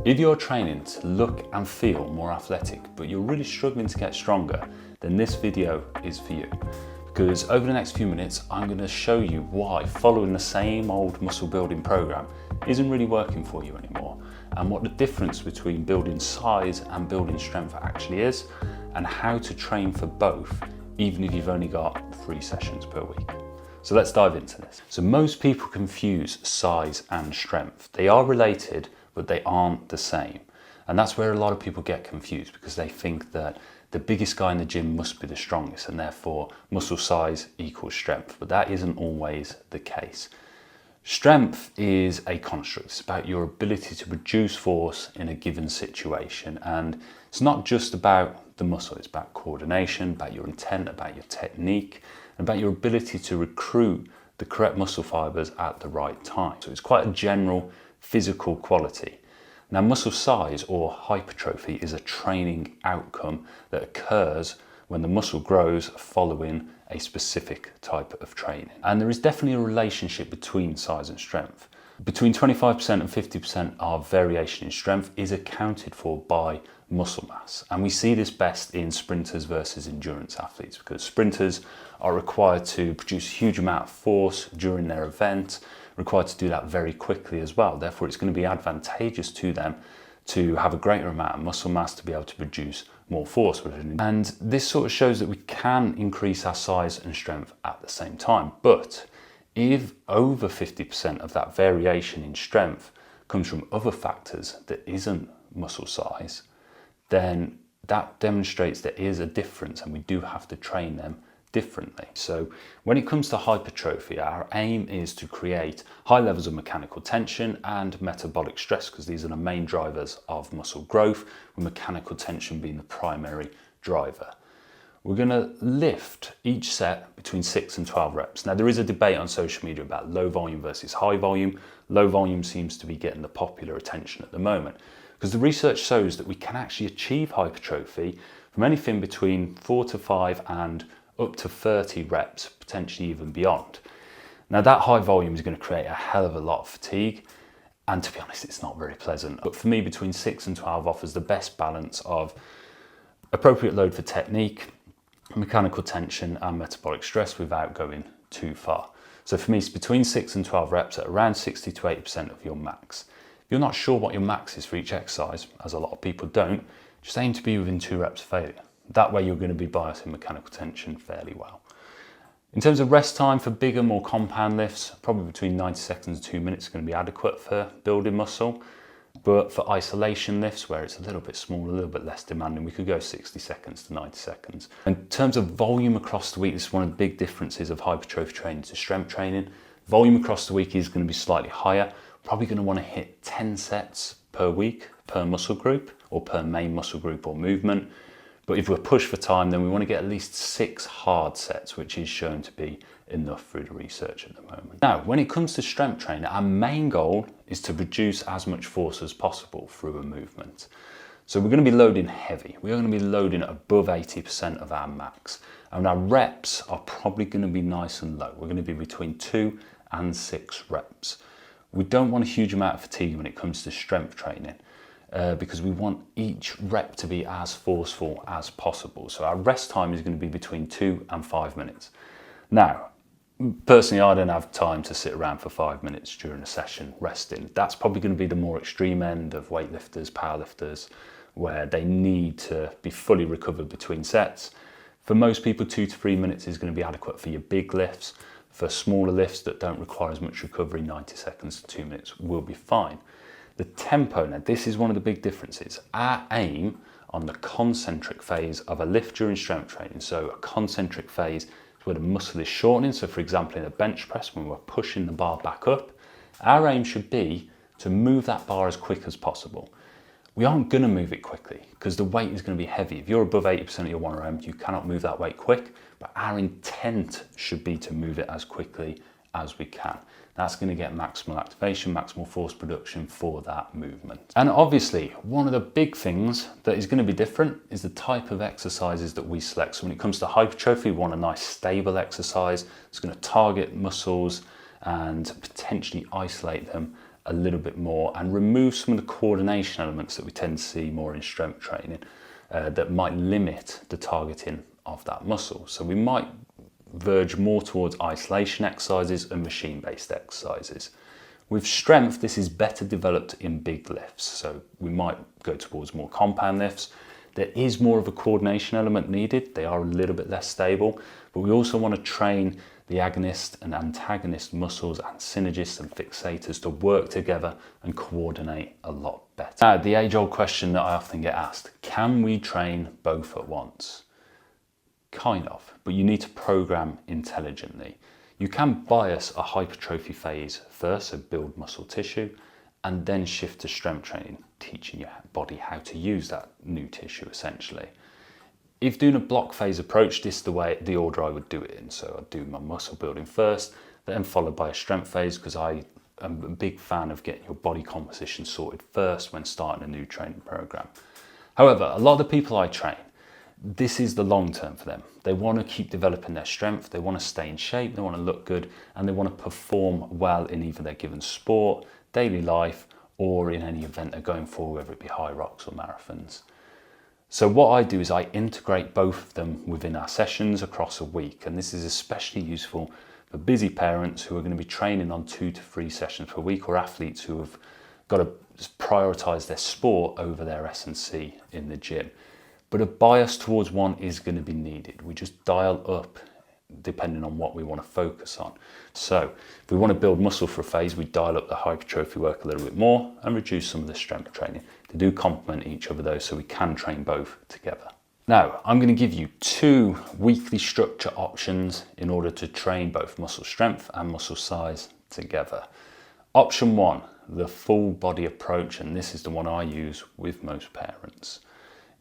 If you're training to look and feel more athletic, but you're really struggling to get stronger, then this video is for you. Because over the next few minutes, I'm going to show you why following the same old muscle building program isn't really working for you anymore, and what the difference between building size and building strength actually is, and how to train for both, even if you've only got 3 sessions per week. So let's dive into this. So most people confuse size and strength. They are related, but they aren't the same. And that's where a lot of people get confused, because they think that the biggest guy in the gym must be the strongest, and therefore muscle size equals strength. But that isn't always the case. Strength is a construct. It's about your ability to produce force in a given situation. And it's not just about the muscle. It's about coordination, about your intent, about your technique, and about your ability to recruit the correct muscle fibers at the right time. So it's quite a general physical quality. Now, muscle size or hypertrophy is a training outcome that occurs when the muscle grows following a specific type of training. And there is definitely a relationship between size and strength. Between 25% and 50% of variation in strength is accounted for by muscle mass. And we see this best in sprinters versus endurance athletes, because sprinters are required to produce a huge amount of force during their event, required to do that very quickly as well. Therefore, it's going to be advantageous to them to have a greater amount of muscle mass to be able to produce more force. And this sort of shows that we can increase our size and strength at the same time. But if over 50% of that variation in strength comes from other factors that isn't muscle size, then that demonstrates there is a difference, and we do have to train them differently. So when it comes to hypertrophy, our aim is to create high levels of mechanical tension and metabolic stress, because these are the main drivers of muscle growth, with mechanical tension being the primary driver. We're going to lift each set between 6 and 12 reps. Now, there is a debate on social media about low volume versus high volume. Low volume seems to be getting the popular attention at the moment, because the research shows that we can actually achieve hypertrophy from anything between 4 to 5 and up to 30 reps, potentially even beyond. Now, that high volume is going to create a hell of a lot of fatigue, and to be honest, it's not very pleasant. But for me, between 6 and 12 offers the best balance of appropriate load for technique, mechanical tension and metabolic stress without going too far. So for me, it's between 6 and 12 reps at around 60 to 80% of your max. If you're not sure what your max is for each exercise, as a lot of people don't, just aim to be within 2 reps of failure. That way you're going to be biasing mechanical tension fairly well. In terms of rest time for bigger, more compound lifts, probably between 90 seconds and 2 minutes is going to be adequate for building muscle. But for isolation lifts, where it's a little bit smaller, a little bit less demanding, we could go 60 seconds to 90 seconds. In terms of volume across the week, this is one of the big differences of hypertrophy training to strength training. Volume across the week is going to be slightly higher. Probably going to want to hit 10 sets per week per muscle group, or per main muscle group or movement. But if we're pushed for time, then we want to get at least 6 hard sets, which is shown to be enough through the research at the moment. Now, when it comes to strength training, our main goal is to produce as much force as possible through a movement. So we're going to be loading heavy. We're going to be loading above 80% of our max. And our reps are probably going to be nice and low. We're going to be between 2 and 6 reps. We don't want a huge amount of fatigue when it comes to strength training, because we want each rep to be as forceful as possible. So our rest time is going to be between 2 and 5 minutes. Now, personally, I don't have time to sit around for 5 minutes during a session resting. That's probably going to be the more extreme end of weightlifters, powerlifters, where they need to be fully recovered between sets. For most people, 2 to 3 minutes is going to be adequate for your big lifts. For smaller lifts that don't require as much recovery, 90 seconds to 2 minutes will be fine. The tempo, now this is one of the big differences. Our aim on the concentric phase of a lift during strength training, so a concentric phase is where the muscle is shortening. So for example, in a bench press, when we're pushing the bar back up, our aim should be to move that bar as quick as possible. We aren't going to move it quickly because the weight is going to be heavy. If you're above 80% of your 1RM, you cannot move that weight quick, but our intent should be to move it as quickly as we can. That's going to get maximal activation, maximal force production for that movement. And obviously, one of the big things that is going to be different is the type of exercises that we select. So when it comes to hypertrophy, we want a nice stable exercise. It's going to target muscles and potentially isolate them a little bit more and remove some of the coordination elements that we tend to see more in strength training that might limit the targeting of that muscle. So we might verge more towards isolation exercises and machine-based exercises. With strength, this is better developed in big lifts. So we might go towards more compound lifts. There is more of a coordination element needed. They are a little bit less stable, but we also want to train the agonist and antagonist muscles and synergists and fixators to work together and coordinate a lot better. Now, the age-old question that I often get asked, can we train both at once? Kind of, but you need to program intelligently. You can bias a hypertrophy phase first, so build muscle tissue, and then shift to strength training, teaching your body how to use that new tissue essentially. If doing a block phase approach, this is the order I would do it in. So I'd do my muscle building first, then followed by a strength phase, because I am a big fan of getting your body composition sorted first when starting a new training program. However, a lot of the people I train, this is the long term for them. They want to keep developing their strength, they want to stay in shape, they want to look good, and they want to perform well in either their given sport, daily life, or in any event they're going for, whether it be high rocks or marathons. So what I do is I integrate both of them within our sessions across a week, and this is especially useful for busy parents who are going to be training on 2 to 3 sessions per week, or athletes who have got to prioritise their sport over their S&C in the gym. But a bias towards one is going to be needed. We just dial up depending on what we want to focus on. So if we want to build muscle for a phase, we dial up the hypertrophy work a little bit more and reduce some of the strength training. They do complement each other though, so we can train both together. Now, I'm going to give you 2 weekly structure options in order to train both muscle strength and muscle size together. Option 1, the full body approach, and this is the one I use with most parents.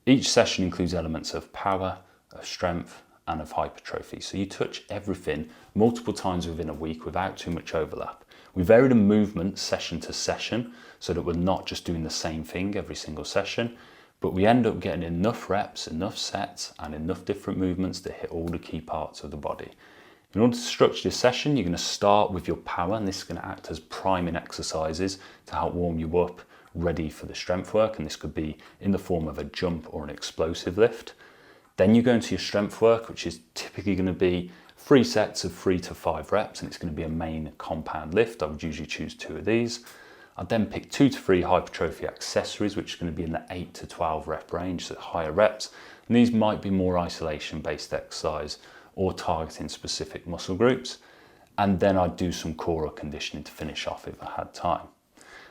Each session includes elements of power, of strength, and of hypertrophy. So you touch everything multiple times within a week without too much overlap. We vary the movement session to session so that we're not just doing the same thing every single session, but we end up getting enough reps, enough sets, and enough different movements to hit all the key parts of the body. In order to structure this session, you're going to start with your power, and this is going to act as priming exercises to help warm you up, ready for the strength work, and this could be in the form of a jump or an explosive lift. Then you go into your strength work, which is typically going to be 3 sets of 3 to 5 reps, and it's going to be a main compound lift. I would usually choose 2 of these. I'd then pick 2 to 3 hypertrophy accessories, which is going to be in the 8 to 12 rep range, so higher reps. And these might be more isolation-based exercise or targeting specific muscle groups. And then I'd do some core or conditioning to finish off if I had time.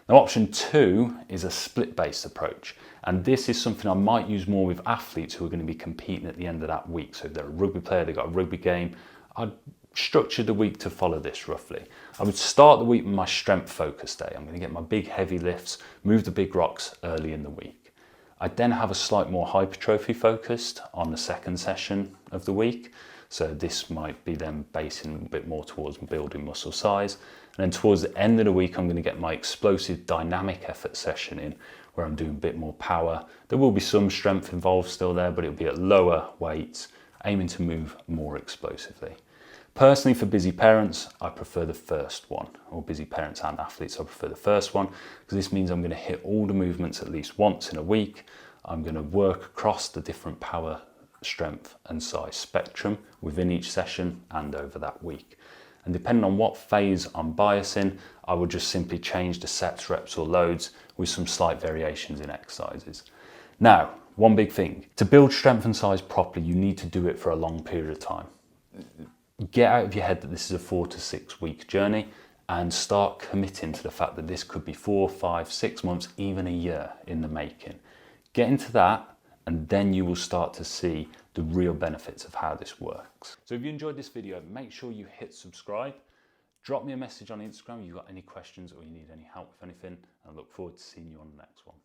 Now, option 2 is a split-based approach, and this is something I might use more with athletes who are going to be competing at the end of that week. So if they're a rugby player, they've got a rugby game, I'd structure the week to follow this roughly. I would start the week with my strength focus day. I'm going to get my big heavy lifts, move the big rocks early in the week. I'd then have a slight more hypertrophy focused on the second session of the week. So this might be then basing a bit more towards building muscle size. And then towards the end of the week, I'm going to get my explosive dynamic effort session in, where I'm doing a bit more power. There will be some strength involved still there, but it'll be at lower weights, aiming to move more explosively. Personally, for busy parents, I prefer the first one, or busy parents and athletes, I prefer the first one, because this means I'm going to hit all the movements at least once in a week. I'm going to work across the different power, strength and size spectrum within each session and over that week. And depending on what phase I'm biasing, I will just simply change the sets, reps or loads with some slight variations in exercises. Now, one big thing, to build strength and size properly, you need to do it for a long period of time. Get out of your head that this is a 4 to 6 week journey and start committing to the fact that this could be 4, 5, 6 months, even a year in the making. Get into that, and then you will start to see the real benefits of how this works. So if you enjoyed this video, make sure you hit subscribe. Drop me a message on Instagram if you've got any questions or you need any help with anything. I look forward to seeing you on the next one.